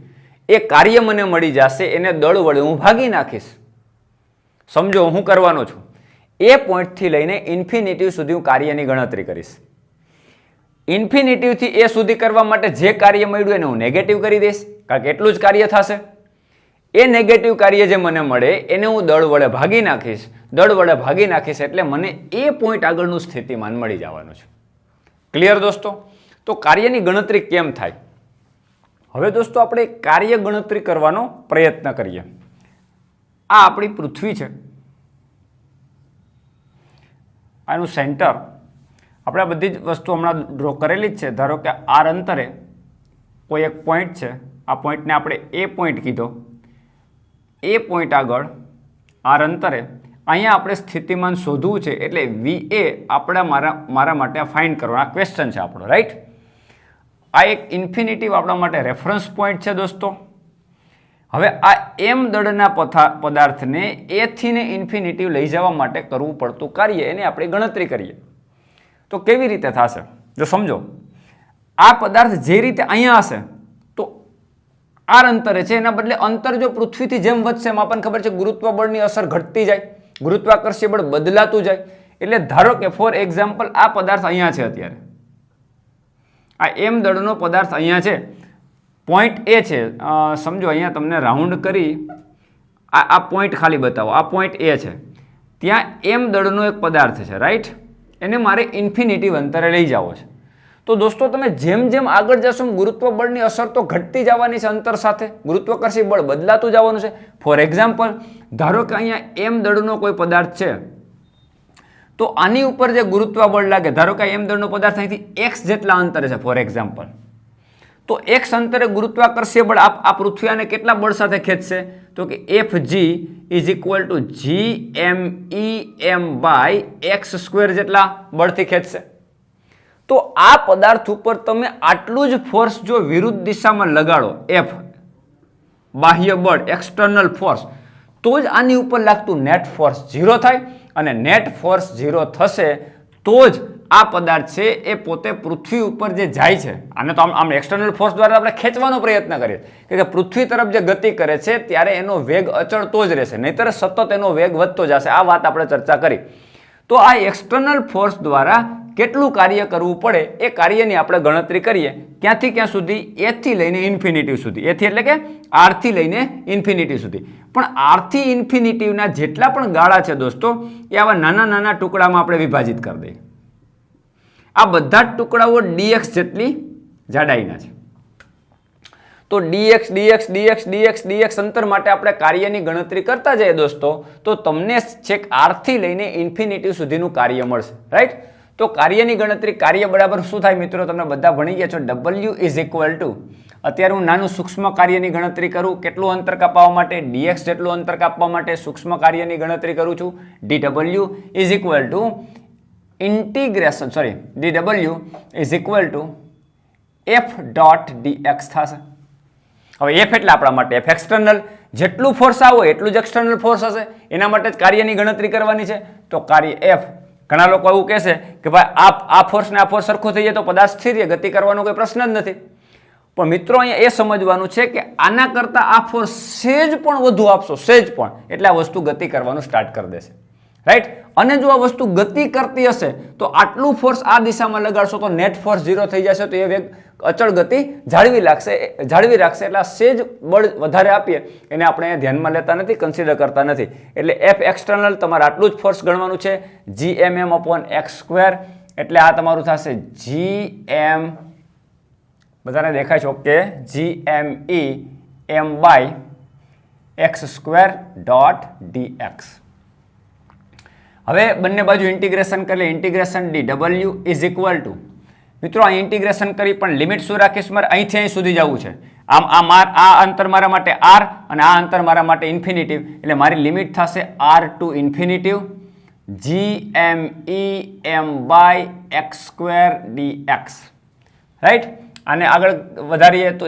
એ કાર્ય મને મળી જશે, એને દળ વડે હું ભાગી નાખીશ. સમજો હું કરવાનો છું, એ પોઈન્ટથી લઈને ઇન્ફિનિટિવ સુધી હું કાર્યની ગણતરી કરીશ. ઇન્ફિનિટિવથી એ સુધી કરવા માટે જે કાર્ય મળ્યું એને હું નેગેટિવ કરી દઈશ, કારણ કે એટલું જ કાર્ય થશે. એ નેગેટિવ કાર્ય જે મને મળે એને હું દળ વડે ભાગી નાખીશ. દળ વડે ભાગી નાખીશ એટલે મને એ પોઈન્ટ આગળનું સ્થિતિમાન મળી જવાનું છે. ક્લિયર દોસ્તો? તો કાર્યની ગણતરી કેમ થાય? હવે દોસ્તો આપણે કાર્ય ગણતરી કરવાનો પ્રયત્ન કરીએ. આ આપણી પૃથ્વી છે, આનું સેન્ટર, આપણે બધી જ વસ્તુ હમણાં ડ્રો કરેલી જ છે. ધારો કે આર અંતરે કોઈ એક પોઈન્ટ છે, આ પોઈન્ટને આપણે એ પોઈન્ટ કીધો. એ પોઈન્ટ આગળ આર અંતરે અહીંયા આપણે સ્થિતિમાન શોધવું છે, એટલે વી એ આપણા મારા માટે ફાઇન્ડ કરવાનો આ ક્વેશ્ચન છે આપણો, રાઈટ. આ એક ઇન્ફિનિટિવ આપણા માટે રેફરન્સ પોઈન્ટ છે દોસ્તો. હવે આ એમ દળના પદાર્થને એથી ને ઇન્ફિનિટિવ લઈ જવા માટે કરવું પડતું કાર્ય, એની આપણે ગણતરી કરીએ તો કેવી રીતે થશે? જો સમજો, આ પદાર્થ જે રીતે અહીંયા હશે તો આર અંતરે છે, એના બદલે અંતર જો પૃથ્વીથી જેમ વધશે એમ આપણને ખબર છે ગુરુત્વ બળની અસર ઘટતી જાય, ગુરુત્વાકર્ષીય બળ બદલાતું જાય. એટલે ધારો કે ફોર એક્ઝામ્પલ આ પદાર્થ અહીંયા છે, અત્યારે આ એમ દળનો પદાર્થ અહીંયા છે, પોઈન્ટ એ છે, સમજો અહીંયા તમને રાઉન્ડ કરી આ પોઈન્ટ ખાલી બતાવો, આ પોઈન્ટ એ છે, ત્યાં એમ દળનો એક પદાર્થ છે, રાઈટ. એને મારે ઇન્ફિનિટિવ અંતરે લઈ જવો છે. તો દોસ્તો તમે જેમ જેમ આગળ જશો ગુરુત્વ બળની અસર તો ઘટતી જવાની છે, અંતર સાથે ગુરુત્વાકર્ષી બળ બદલાતું જવાનું છે. ફોર એક્ઝામ્પલ ધારો કે અહીંયા એમ દળનો કોઈ પદાર્થ છે, તો આની ઉપર જે ગુરુત્વ બળ લાગે, ધારો કે એમ દળનો પદાર્થ અહીંથી એક્સ જેટલા અંતરે છે ફોર એક્ઝામ્પલ, તો એક્સ અંતરે ગુરુત્વાકર્ષીય બળ આ પૃથ્વી આને કેટલા બળ સાથે ખેંચશે? તો કે F G is equal to G M E M by X square જેટલા બળથી ખેંચશે. તો આ પદાર્થ ઉપર તમે આટલું જ ફોર્સ જો વિરુદ્ધ દિશામાં લગાડો, એફ બાહ્ય બળ એક્સટર્નલ ફોર્સ, તો જ આની ઉપર લાગતું નેટ ફોર્સ 0 થાય. અને નેટ ફોર્સ 0 થશે તો જ આ પદાર્થ છે એ પોતે પૃથ્વી ઉપર જે જાય છે, આને તો આમ એક્સટર્નલ ફોર્સ દ્વારા આપણે ખેંચવાનો પ્રયત્ન કરીએ કે પૃથ્વી તરફ જે ગતિ કરે છે ત્યારે એનો વેગ અચળતો જ રહેશે, નહીંતર સતત એનો વેગ વધતો જશે. આ વાત આપણે ચર્ચા કરી. તો આ એક્સટર્નલ ફોર્સ દ્વારા કેટલું કાર્ય કરવું પડે એ કાર્યની આપણે ગણતરી કરીએ. ક્યાંથી ક્યાં સુધી? એથી લઈને ઇન્ફિનિટિવ સુધી. એથી એટલે કે આરથી લઈને ઇન્ફિનિટિવ સુધી. પણ આરથી ઇન્ફિનિટિવના જેટલા પણ ગાળા છે દોસ્તો, એ આવા નાના નાના ટુકડામાં આપણે વિભાજિત કરી દઈએ. આ બધા જ ટુકડાઓ ડીએક્સ જેટલી જાડાઈના છે. તો DX DX DX DX DX અંતર માટે આપણે કાર્યની ગણતરી કરતા જઈએ દોસ્તો, તો તમને છેક આરથી લઈને ઇન્ફિનિટિવ સુધીનું કાર્ય મળશે, રાઈટ. તો કાર્યની ગણતરી, કાર્ય બરાબર શું થાય મિત્રો? તમને બધા ભણી ગયા છો. ડબલ્યુ ઇઝ ઇક્વલ ટુ, અત્યારે હું નાનું સૂક્ષ્મ કાર્યની ગણતરી કરું, કેટલું અંતર કાપવા માટે? ડીએક્સ જેટલું અંતર કાપવા માટે સૂક્ષ્મ કાર્યની ગણતરી કરું છું. DW is equal to integration, sorry, DW is equal to F dot DX થશે. હવે એફ એટલે આપણા માટે એફ એક્સટર્નલ, જેટલું ફોર્સ આવો એટલું જ એક્સટર્નલ ફોર્સ હશે, એના માટે જ કાર્યની ગણતરી કરવાની છે. તો કાર્ય એફ, ઘણા લોકો એવું કહેશે કે ભાઈ આ ફોર્સ ને આ ફોર્સ સરખો થઈ જાય તો પદાર્થ સ્થિર, ગતિ કરવાનો કોઈ પ્રશ્ન જ નથી. પણ મિત્રો અહીંયા એ સમજવાનું છે કે આના કરતા આ ફોર્સ સેજ પણ વધુ આપશો, સેજ પણ, એટલે આ વસ્તુ ગતિ કરવાનું સ્ટાર્ટ કરી દેશે, રાઈટ. અને જો આ વસ્તુ ગતિ કરતી હશે તો આટલું ફોર્સ આ દિશામાં લગાડશો તો નેટ ફોર્સ 0 થઈ જશે, તો એ વેગ અચળ ગતિ જાળવી રાખશે. એટલે સેજ બળ વધારે આપીએ એને આપણે ધ્યાનમાં લેતા નથી, કન્સિડર કરતા નથી. એટલે એફ એક્સટર્નલ તમારે આટલું જ ફોર્સ ગણવાનું છે, GMM અપોન એક્સ સ્ક્વેર. એટલે આ તમારું થશે GM, બધાને દેખાય છે? Okay, GME M by X square dot DX. હવે બંને બાજુ ઇન્ટિગ્રેશન કરી લે. Integration DW is equal to, મિત્રો આ ઇન્ટિગ્રેશન કરી પણ લિમિટ શું રાખીશ? મારે અહીંથી અહીં સુધી જવું છે. આ અંતર મારા માટે R અને આ અંતર મારા માટે ઇન્ફિનિટિવ, એટલે મારી લિમિટ થશે R to infinitive GME M by X square DX, right. આને આગળ વધારીએ તો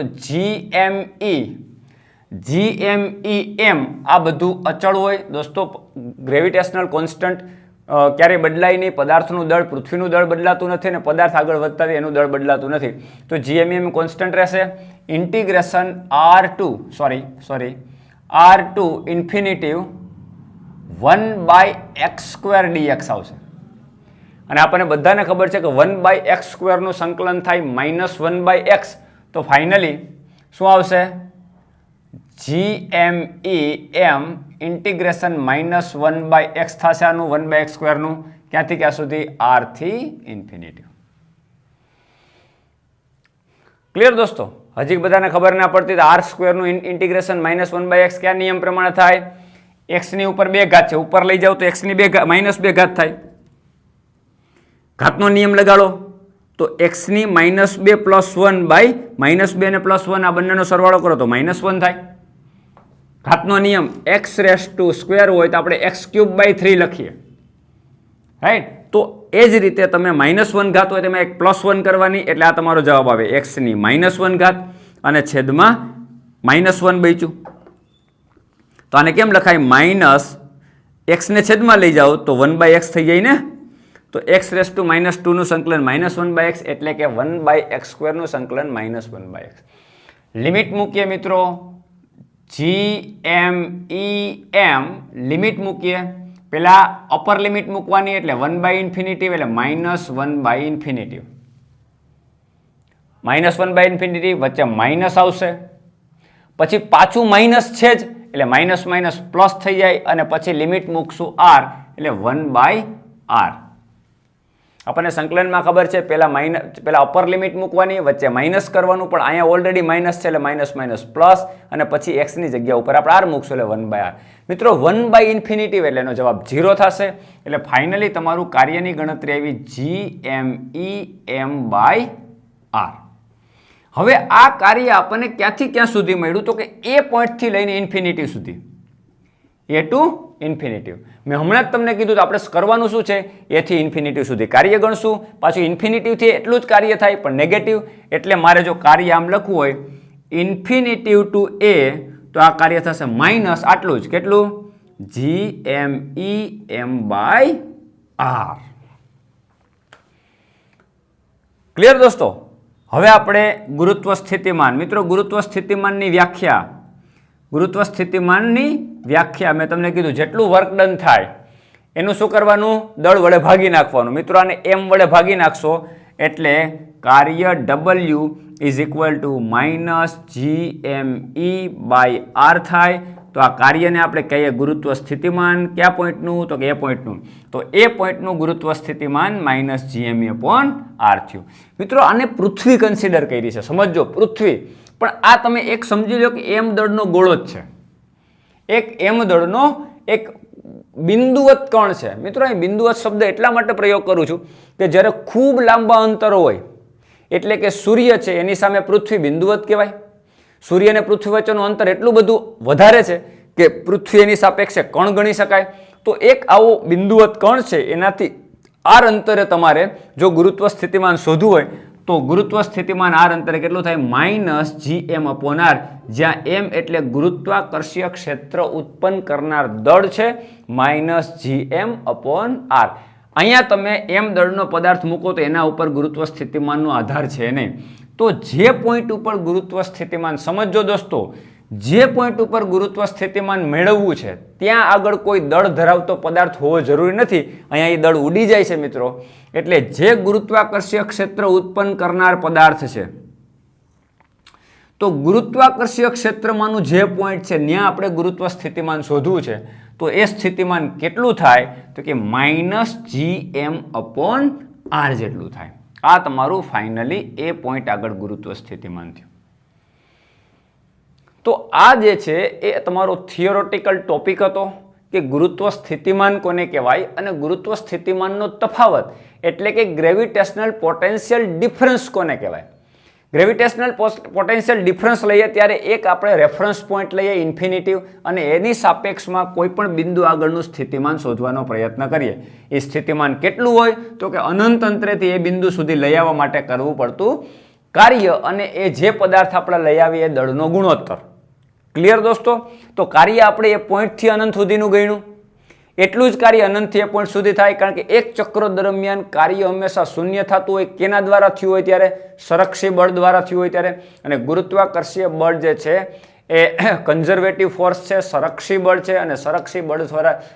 GMEM આ બધું અચળ હોય દોસ્તો. ગ્રેવિટેશનલ કોન્સ્ટન્ટ ક્યારેય બદલાય નહીં. પદાર્થનું દળ, પૃથ્વીનું દળ બદલાતું નથી અને પદાર્થ આગળ વધતા એનું દળ બદલાતું નથી. તો GMEM કોન્સ્ટન્ટ રહેશે. Integration R to infinitive 1 by X square DX આવશે. અને આપણને બધાને ખબર છે કે 1 બાય એક્સ સ્ક્વેરનું સંકલન થાય -1 બાય એક્સ, તો ફાઇનલી શું આવશે? GMEM ઇન્ટિગ્રેશન -1 બાય એક્સ થશે. આનું 1 બાય એક્સ સ્ક્વેરનું ક્યાંથી ક્યાં સુધી? R થી ઇન્ફિનિટિવ. ક્લિયર દોસ્તો? હજી બધાને ખબર ના પડતી તો r² નું ઇન્ટિગ્રેશન -1/x કયા નિયમ પ્રમાણે થાય? x ની ઉપર 2 ઘાત છે, ઉપર લઈ જાવ તો x ની -2 ઘાત થાય. ઘાતનો નિયમ લગાડો તો x ની -2 + 1 બાય -2 અને +1 આ બંનેનો સરવાળો કરો તો -1 થાય. ઘાતનો નિયમ x² હોય તો આપણે x³/3 લખીએ, રાઈટ? તો એ જ રીતે તમે -1 ઘાત હોય તેમાં એક +1 કરવાની, એટલે આ તમારો જવાબ આવે x ની -1 ઘાત અને છેદમાં -1 બચ્યું. તો આને કેમ લખાય? માઇનસ x ને છેદમાં લઈ જાઓ તો 1/x થઈ જાય ને. તો x⁻² નું સંકલન -1/x એટલે કે 1/x² નું સંકલન -1/x. લિમિટ મૂકીએ મિત્રો, g(m)(e)(m) લિમિટ મૂકીએ. પેલા અપર લિમિટ મૂકવાની એટલે 1/∞ એટલે -1/∞. -1/∞ વચ્ચે માઇનસ આવશે, પછી પાછું માઇનસ છે જ એટલે માઇનસ માઇનસ પ્લસ થઈ જાય અને પછી લિમિટ મૂકશું r એટલે 1/r. આપણને સંકલનમાં ખબર છે પેલા અપર લિમિટ મૂકવાની, વચ્ચે માઇનસ કરવાનું, પણ અહીંયા ઓલરેડી માઇનસ છે એટલે માઇનસ માઇનસ પ્લસ અને પછી x ની જગ્યા ઉપર આપણે r મૂકશું એટલે 1/r. મિત્રો 1/∞ એટલે એનો જવાબ 0 થશે. એટલે ફાઇનલી તમારું કાર્યની ગણતરી આવી g(m)(e)(m)/r. હવે આ કાર્ય આપણને ક્યાંથી ક્યાં સુધી મળ્યું? તો કે એ પોઈન્ટથી લઈને ઇન્ફિનિટી સુધી, a ટુ ઇન્ફિનિટી. મેં હમણાં જ તમને કીધું આપણે કરવાનું શું છે? a થી ઇન્ફિનિટી સુધી કાર્ય ગણશું. પાછું ઇન્ફિનિટીથી એટલું જ કાર્ય થાય પણ નેગેટિવ, એટલે મારે જો કાર્ય આમ લખવું હોય ઇન્ફિનિટી ટુ a તો આ કાર્ય થશે માઇનસ આટલું જ. કેટલું? g(m)(e)(m)/r. ક્લિયર દોસ્તો? હવે આપણે ગુરુત્વ સ્થિતિમાન. મિત્રો ગુરુત્વ સ્થિતિમાનની વ્યાખ્યા મેં તમને કીધું જેટલું વર્ક ડન થાય એનું શું કરવાનું? દળ વડે ભાગી નાખવાનું. મિત્રો આને m વડે ભાગી નાખશો એટલે કાર્ય w is equal two -g(m)(e)/r થાય. તો આ કાર્યને આપણે કહીએ ગુરુત્વ સ્થિતિમાન. કયા પોઈન્ટનું? તો કે એ પોઈન્ટનું. તો એ પોઈન્ટનું ગુરુત્વ સ્થિતિમાન -g(m)/r થયું. મિત્રો આને પૃથ્વી કન્સિડર કરી છે, સમજો પૃથ્વી. પણ આ તમે એક સમજી લો કે m દળનો ગોળો જ છે, એક m દળનો એક બિંદુવત કણ છે. મિત્રો અહીં બિંદુવત શબ્દ એટલા માટે પ્રયોગ કરું છું કે જ્યારે ખૂબ લાંબા અંતરો હોય, એટલે કે સૂર્ય છે એની સામે પૃથ્વી બિંદુવત કહેવાય. સૂર્ય અને પૃથ્વી વચ્ચેનું અંતર એટલું બધું વધારે છે કે પૃથ્વી એની સાપેક્ષે કણ ગણી શકાય. તો એક આવો બિંદુવત કણ છે, એનાથી r અંતરે તમારે જો ગુરુત્વ સ્થિતિમાન શોધવું હોય તો ગુરુત્વ સ્થિતિમાન r અંતરે કેટલું થાય? -g(m)/r, જ્યાં m એટલે ગુરુત્વાકર્ષીય ક્ષેત્ર ઉત્પન્ન કરનાર દળ છે, -g(m)/r. અહીંયા તમે m દળનો પદાર્થ મૂકો તો એના ઉપર ગુરુત્વ સ્થિતિમાનનો આધાર છે નહીં. તો જે પોઈન્ટ ઉપર ગુરુત્વ સ્થિતિમાન, સમજો દોસ્તો, જે પોઈન્ટ ઉપર ગુરુત્વ સ્થિતિમાન મેળવવું છે ત્યાં આગળ કોઈ દળ ધરાવતો પદાર્થ હોવો જરૂરી નથી. અહીંયા એ દળ ઉડી જાય છે મિત્રો. એટલે જે ગુરુત્વાકર્ષીય ક્ષેત્ર ઉત્પન્ન કરનાર પદાર્થ છે, તો ગુરુત્વાકર્ષીય ક્ષેત્રમાંનું જે પોઈન્ટ છે ત્યાં આપણે ગુરુત્વ સ્થિતિમાન શોધવું છે. તો એ સ્થિતિમાન કેટલું થાય? તો કે -g(m)/r જેટલું થાય. આ તમારું ફાઇનલી એ પોઈન્ટ આગળ ગુરુત્વ સ્થિતિમાન થયું. તો આ જે છે એ તમારો થિયોરેટિકલ ટોપિક હતો કે ગુરુત્વ સ્થિતિમાન કોને કહેવાય અને ગુરુત્વ સ્થિતિમાનનો તફાવત એટલે કે ગ્રેવિટેશનલ પોટેન્શિયલ ડિફરન્સ કોને કહેવાય. ગ્રેવિટેશનલ પોટેન્શિયલ ડિફરન્સ લઈએ ત્યારે એક આપણે રેફરન્સ પોઈન્ટ લઈએ ઇન્ફિનિટી, અને એની સાપેક્ષમાં કોઈ પણ બિંદુ આગળનું સ્થિતિમાન શોધવાનો પ્રયત્ન કરીએ. એ સ્થિતિમાન કેટલું હોય? તો કે અનંત અંતરેથી એ બિંદુ સુધી લઈ આવવા માટે કરવું પડતું કાર્ય, અને એ જે પદાર્થ આપણે લઈ આવીએ એ દળનો ગુણોત્તર. ક્લિયર દોસ્તો? તો કાર્ય આપણે એ પોઈન્ટથી અનંત સુધીનું ગણ્યું. એટલું જ કાર્ય અનંતથી એ પોઈન્ટ સુધી થાય, કારણ કે એક ચક્ર દરમિયાન કાર્ય હંમેશા શૂન્ય થતું હોય. કેના દ્વારા થયું હોય? ત્યારે સંરક્ષી બળ દ્વારા થયું હોય ત્યારે. અને ગુરુત્વાકર્ષીય બળ જે છે એ કન્ઝર્વેટિવ ફોર્સ છે, સંરક્ષી બળ છે, અને સંરક્ષી બળ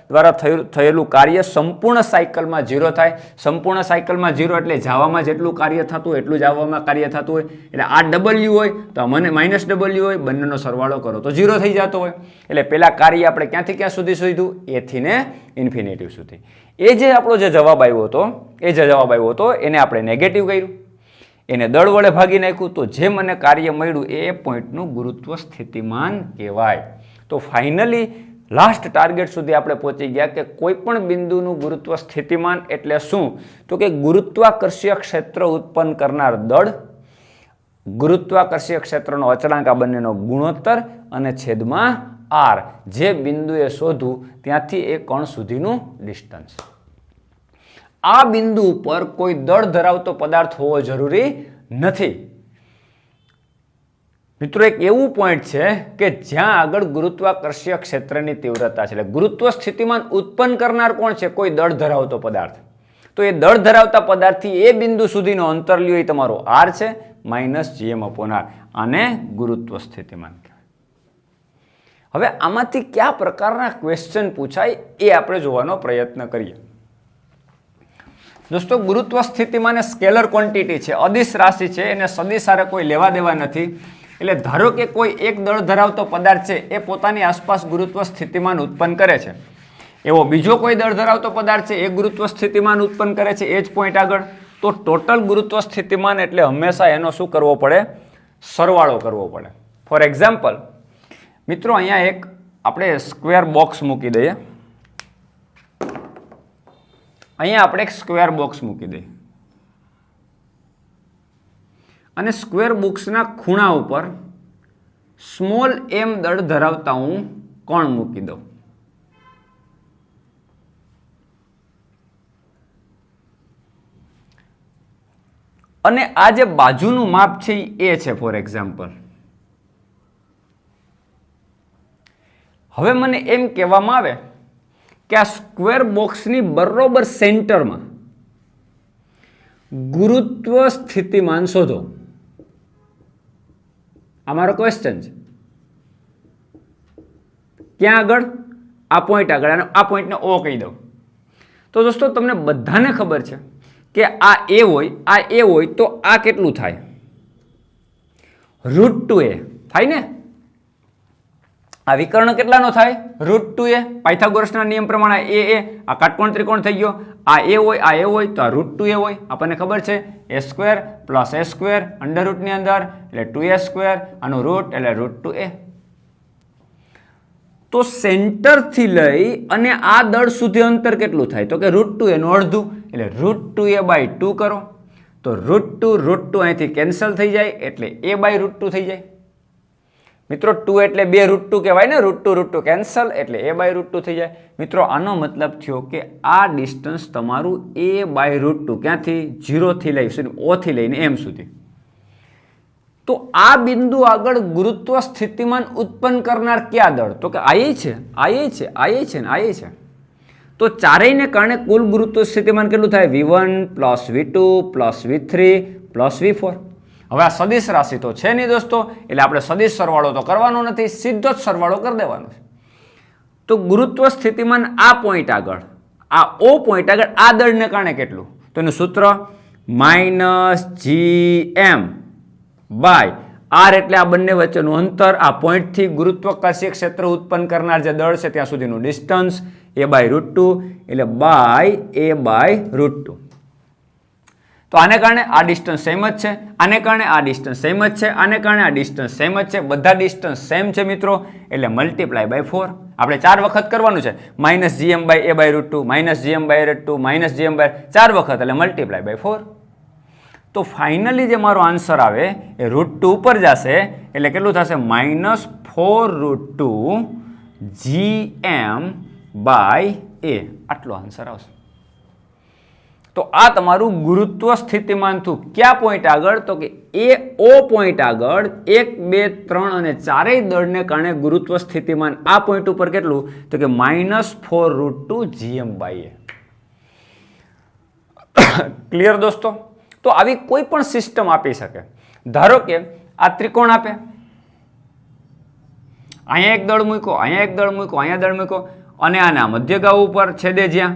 દ્વારા થયેલું કાર્ય સંપૂર્ણ સાયકલમાં 0 થાય. સંપૂર્ણ સાયકલમાં 0 એટલે જવામાં જેટલું કાર્ય થતું હોય એટલું જ આવવામાં કાર્ય થતું હોય. એટલે આ w હોય તો મને -w હોય, બંનેનો સરવાળો કરો તો 0 થઈ જતો હોય. એટલે પેલા કાર્ય આપણે ક્યાંથી ક્યાં સુધી શોધ્યું? a થી ને ઇન્ફિનિટી સુધી. એ જે આપણો જે જવાબ આવ્યો હતો એને આપણે નેગેટિવ કર્યું. એને દળ વડે ભાગી નાખ્યું તો જે મને કાર્ય મળ્યું એ પોઈન્ટનું ગુરુત્વ સ્થિતિમાન કહેવાય. તો ફાઇનલી લાસ્ટ ટાર્ગેટ સુધી આપણે પહોંચી ગયા કે કોઈ પણ બિંદુનું ગુરુત્વ સ્થિતિમાન એટલે શું? તો કે ગુરુત્વાકર્ષીય ક્ષેત્ર ઉત્પન્ન કરનાર દળ, ગુરુત્વાકર્ષીય ક્ષેત્રનો અચળાંક આ બંનેનો ગુણોત્તર અને છેદમાં r, જે બિંદુએ શોધવું ત્યાંથી એ કણ સુધીનું ડિસ્ટન્સ. આ બિંદુ ઉપર કોઈ દળ ધરાવતો પદાર્થ હોવો જરૂરી નથી. મિત્રો એક એવું પોઈન્ટ છે કે જ્યાં આગળ ગુરુત્વાકર્ષીય ક્ષેત્રની તીવ્રતા છે, એટલે ગુરુત્વ સ્થિતિમાન ઉત્પન્ન કરનાર કોણ છે? કોઈ દળ ધરાવતો પદાર્થ. તો એ દળ ધરાવતા પદાર્થથી એ બિંદુ સુધીનો અંતર લ્યો એ તમારો r છે, માઇનસ gm/r. આને ગુરુત્વ સ્થિતિમાન કહેવાય. હવે આમાંથી કયા પ્રકારના ક્વેશ્ચન પૂછાય એ આપણે જોવાનો પ્રયત્ન કરીએ. દોસ્તો, ગુરુત્વ સ્થિતિમાન એ સ્કેલર ક્વોન્ટિટી છે, અદિશ રાશિ છે, એને સદિશ હારે કોઈ લેવા દેવા નથી. એટલે ધારો કે કોઈ એક દળ ધરાવતો પદાર્થ છે એ પોતાની આસપાસ ગુરુત્વ સ્થિતિમાન ઉત્પન્ન કરે છે, એવો બીજો કોઈ દળ ધરાવતો પદાર્થ છે એ ગુરુત્વ સ્થિતિમાન ઉત્પન્ન કરે છે એ જ પોઈન્ટ આગળ. તો ટોટલ ગુરુત્વ સ્થિતિમાન એટલે હંમેશા એનો શું કરવો પડે? સરવાળો કરવો પડે. ફોર એક્ઝામ્પલ મિત્રો, અહીંયા એક આપણે સ્ક્વેર બોક્સ મૂકી દઈએ. અહીંયા આપણે એક સ્ક્વેર બોક્સ મૂકી દઈએ અને સ્ક્વેર બોક્સના ખૂણા ઉપર સ્મોલ m દળ ધરાવતા હું કણ મૂકી દઉં. અને આ જે બાજુનું માપ છે એ છે ફોર એક્ઝામ્પલ. હવે મને એમ કહેવામાં આવે કે આ સ્ક્વેર બોક્સની બરોબર સેન્ટરમાં ગુરુત્વ સ્થિતિમાન શોધો. આ મારો ક્વેશ્ચન છે. ક્યાં આગળ? આ પોઈન્ટ આગળ, અને આ પોઈન્ટને O કહી દઉં. તો દોસ્તો, તમને બધાને ખબર છે કે આ A હોય, આ A હોય તો આ કેટલું થાય? √2a થાય ને? આ વિકર્ણ કેટલાનો થાય? √2a. પાયથાગોરસના નિયમ પ્રમાણે આ કાટકોણ ત્રિકોણ થઈ ગયો. આ A હોય, આ A હોય તો આ √2a હોય. આપણને ખબર છે a² + a² અંડર રૂટની અંદર એટલે 2a², આનું રૂટ એટલે √2a. તો સેન્ટરથી લઈ અને આ દળ સુધી અંતર કેટલું થાય? તો કે √2a નું અડધું એટલે √2a/2 કરો. તો √2 અહીંથી કેન્સલ થઈ જાય એટલે a/√2 થઈ જાય. મિત્રો 2 એટલે 2 √2 કહેવાય ને, √2 કેન્સલ એટલે a/√2 થઈ જાય. મિત્રો આનો મતલબ થયો કે આ ડિસ્ટન્સ તમારું a/√2 ક્યાંથી? 0 થી લઈ O થી લઈને m સુધી. તો આ બિંદુ આગળ ગુરુત્વ સ્થિતિમાન ઉત્પન્ન કરનાર કયા દળ? તો કે આ છે, આ છે, આ છે ને આ છે. તો ચારેયને કારણે કુલ ગુરુત્વ સ્થિતિમાન કેટલું થાય? v1 + v2 + v3 + v4. હવે આ સદિશ રાશિ તો છે નહીં દોસ્તો, એટલે આપણે સદિશ સરવાળો તો કરવાનો નથી, સીધો જ સરવાળો કરી દેવાનો છે. તો ગુરુત્વ સ્થિતિમાન આ પોઈન્ટ આગળ, આ O પોઈન્ટ આગળ આ દળને કારણે કેટલું? તો એનું સૂત્ર -gm/r એટલે આ બંને વચ્ચેનું અંતર, આ પોઈન્ટથી ગુરુત્વાકર્ષીય ક્ષેત્ર ઉત્પન્ન કરનાર જે દળ છે ત્યાં સુધીનું ડિસ્ટન્સ a/√2 એટલે a/√2. તો આને કારણે આ ડિસ્ટન્સ સેમ જ છે, આને કારણે આ ડિસ્ટન્સ સેમ જ છે, આને કારણે આ ડિસ્ટન્સ સેમ જ છે. બધા ડિસ્ટન્સ સેમ છે મિત્રો, એટલે ×4. આપણે 4 વખત કરવાનું છે. -gm/a/√2, -gm/√2, -gm/, 4 વખત એટલે ×4. તો ફાઇનલી જે મારો આન્સર આવે એ √2 ઉપર જશે એટલે કેટલું થશે? -4√2 gm/a. આટલો આન્સર આવશે. તો આ તમારું ગુરુત્વ સ્થિતિમાન થયું. ક્યાં પોઈન્ટ આગળ? તો કે O પોઈન્ટ આગળ 1, 2, 3 અને ચારેય દળને કારણે ગુરુત્વ સ્થિતિમાન આ પોઈન્ટ ઉપર કેટલું? તો કે -4√2 gm/a. ક્લિયર દોસ્તો? તો આવી કોઈ પણ સિસ્ટમ આપી શકે. ધારો કે આ ત્રિકોણ આપે, અહીંયા એક દળ મૂક્યો, અહીંયા એક દળ મૂક્યો, અહીંયા દળ મૂક્યો અને આના મધ્યગાઉ ઉપર છેદે જ્યાં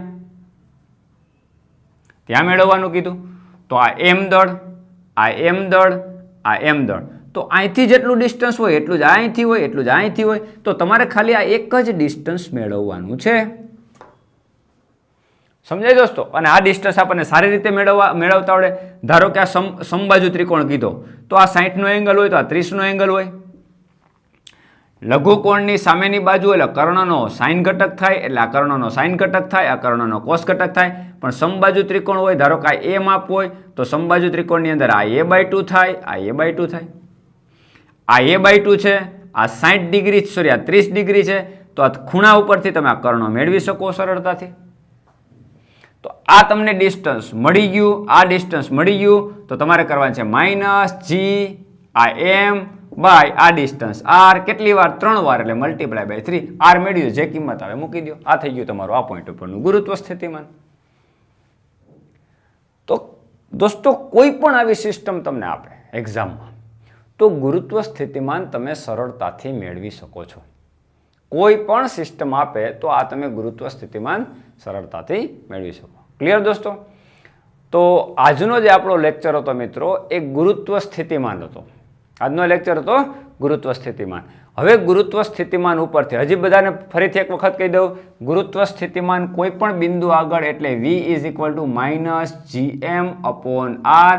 ત્યાં મેળવવાનું કીધું. તો આ m દળ, આ m દળ, આ m દળ. તો અહીંથી જેટલું ડિસ્ટન્સ હોય એટલું જ અહીંથી હોય, એટલું જ અહીંથી હોય. તો તમારે ખાલી આ એક જ ડિસ્ટન્સ મેળવવાનું છે. સમજાય દોસ્તો? અને આ ડિસ્ટન્સ આપણને સારી રીતે મેળવતા આવડે. ધારો કે આ સમબાજુ ત્રિકોણ કીધો તો આ 60 નો એંગલ હોય તો આ 30 નો એંગલ હોય. લઘુકોણની સામેની બાજુ એટલે કર્ણનો સાઇન ઘટક થાય, એટલે આ કર્ણનો સાઇન ઘટક થાય, આ કર્ણનો કોસ ઘટક થાય. પણ સમબાજુ ત્રિકોણ હોય, ધારો કે આ એ માપ હોય તો સમબાજુ ત્રિકોણની અંદર આ a/2 થાય, આ a/2 થાય. આ a/2 છે, આ 60 ડિગ્રી સોરી આ 30 ડિગ્રી છે, તો આ ખૂણા ઉપરથી તમે આ કર્ણો મેળવી શકો સરળતાથી. તો આ તમને ડિસ્ટન્સ મળી ગયું, આ ડિસ્ટન્સ મળી ગયું, તો તમારે કરવાનું છે -g આ m બાય આ ડિસ્ટન્સ r કેટલી વાર 3 વાર એટલે મલ્ટીપ્લાય બાય 3 r મેળવ્યું જે કિંમત આવે મૂકી દો. આ થઈ ગયું તમારું આ પોઈન્ટ ઉપરનું ગુરુત્વ સ્થિતિમાન. તો દોસ્તો કોઈ પણ આવી સિસ્ટમ તમને આપે એક્ઝામમાં તો ગુરુત્વ સ્થિતિમાન તમે સરળતાથી મેળવી શકો છો. કોઈ પણ સિસ્ટમ આપે તો આ તમે ગુરુત્વ સ્થિતિમાન સરળતાથી મેળવી શકો. ક્લિયર દોસ્તો? તો આજનો જે આપણો લેક્ચર હતો મિત્રો એ ગુરુત્વ સ્થિતિમાન હતો. આજનો લેક્ચર હતો ગુરુત્વ સ્થિતિમાન. હવે ગુરુત્વ સ્થિતિમાન ઉપરથી હજી બધાને ફરીથી એક વખત કહી દઉં, ગુરુત્વ સ્થિતિમાન કોઈ પણ બિંદુ આગળ એટલે v = -gm/r,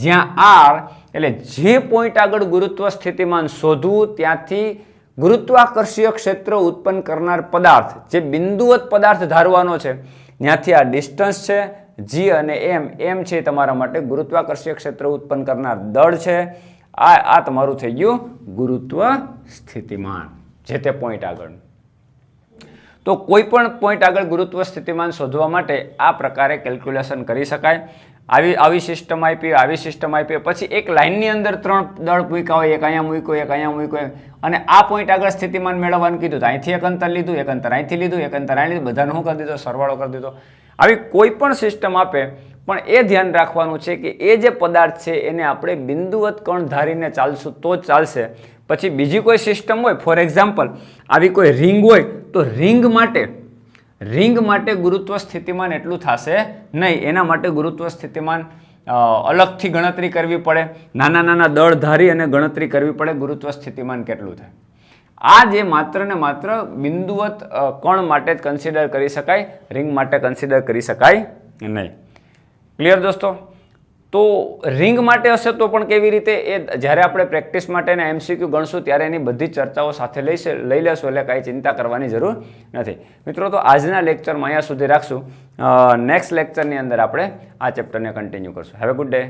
જ્યાં r એટલે જે પોઈન્ટ આગળ ગુરુત્વ સ્થિતિમાન શોધવું ત્યાંથી ગુરુત્વાકર્ષીય ક્ષેત્ર ઉત્પન્ન કરનાર પદાર્થ, જે બિંદુવત પદાર્થ ધારવાનો છે, ત્યાંથી આ ડિસ્ટન્સ છે g અને m છે તમારા માટે ગુરુત્વાકર્ષીય ક્ષેત્ર ઉત્પન્ન કરનાર દળ છે. આ તમારું થઈ ગયું ગુરુત્વ સ્થિતિમાન જે તે પોઈન્ટ આગળ. તો કોઈ પણ પોઈન્ટ આગળ ગુરુત્વ સ્થિતિમાન શોધવા માટે આ પ્રકારે કેલ્ક્યુલેશન કરી શકાય. આવી સિસ્ટમ આપી, આવી સિસ્ટમ આપી, પછી એક લાઇનની અંદર 3 દળ મૂક્યા હોય, એક અહીંયા મૂક્યો, એક અહીંયા મૂક્યો, અને આ પોઈન્ટ આગળ સ્થિતિમાન મેળવવાનું કીધું તો અહીંથી એક અંતર લીધું, એક અંતર અહીંથી લીધું, એક અંતર અહીં લીધું, બધાને શું કરી દીધો? સરવાળો કરી દીધો. આવી કોઈ પણ સિસ્ટમ આપે પણ એ ધ્યાન રાખવાનું છે કે એ જે પદાર્થ છે એને આપણે બિંદુવત કણ ધારીને ચાલશું તો જ ચાલશે. પછી બીજી કોઈ સિસ્ટમ હોય, ફોર એક્ઝામ્પલ આવી કોઈ રિંગ હોય તો રિંગ માટે ગુરુત્વ સ્થિતિમાન એટલું થશે નહીં. એના માટે ગુરુત્વ સ્થિતિમાન અલગથી ગણતરી કરવી પડે, નાના દળ ધારી અને ગણતરી કરવી પડે ગુરુત્વ સ્થિતિમાન કેટલું થાય. આ જે માત્ર ને માત્ર બિંદુવત કણ માટે જ કન્સિડર કરી શકાય, રિંગ માટે કન્સિડર કરી શકાય નહીં. ક્લિયર દોસ્તો? તો રિંગ માટે હશે તો પણ કેવી રીતે એ જ્યારે આપણે પ્રેક્ટિસ માટે MCQ ગણશું ત્યારે એની બધી ચર્ચાઓ સાથે લઈ લેશું, એટલે કાંઈ ચિંતા કરવાની જરૂર નથી. મિત્રો તો આજના લેક્ચરમાં અહીંયા સુધી રાખશું. નેક્સ્ટ લેક્ચરની અંદર આપણે આ ચેપ્ટરને કન્ટિન્યુ કરશું. Have a good day.